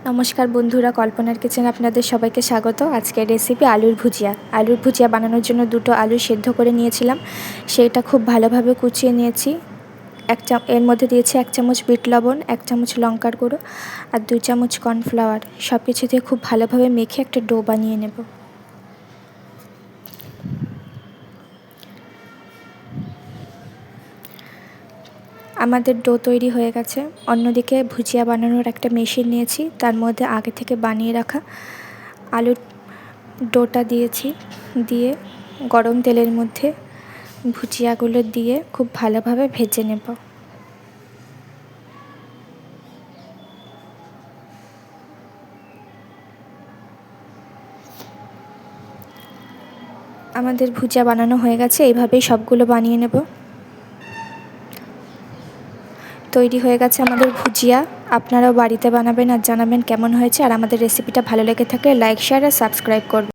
নমস্কার বন্ধুরা, কল্পনার কিচেনে আপনাদের সবাইকে স্বাগত। আজকের রেসিপি আলুর ভুজিয়া। আলুর ভুজিয়া বানানোর জন্য দুটো আলু সেদ্ধ করে নিয়েছিলাম, সেটা খুব ভালোভাবে কুচিয়ে নিয়েছি। এর মধ্যে দিয়েছি 1 চামচ বিট লবণ, 1 চামচ লঙ্কার গুঁড়ো আর 2 চামচ কর্নফ্লাওয়ার। সব কিছু দিয়ে খুব ভালোভাবে মেখে একটা ডো বানিয়ে নেব। আমাদের ডো তৈরি হয়ে গেছে। অন্যদিকে ভুজিয়া বানানোর একটা মেশিন নিয়েছি, তার মধ্যে আগে থেকে বানিয়ে রাখা আলুর ডোটা দিয়েছি। দিয়ে গরম তেলের মধ্যে ভুজিয়াগুলো দিয়ে খুব ভালোভাবে ভেজে নেব। আমাদের ভুজিয়া বানানো হয়ে গেছে, এইভাবেই সবগুলো বানিয়ে নেব। তৈরি হয়ে গেছে আমাদের ভুজিয়া। আপনারাও বাড়িতে বানাবেন আর জানাবেন কেমন হয়েছে। আর আমাদের রেসিপিটা ভালো লেগে থাকলে লাইক, শেয়ার আর সাবস্ক্রাইব করবেন।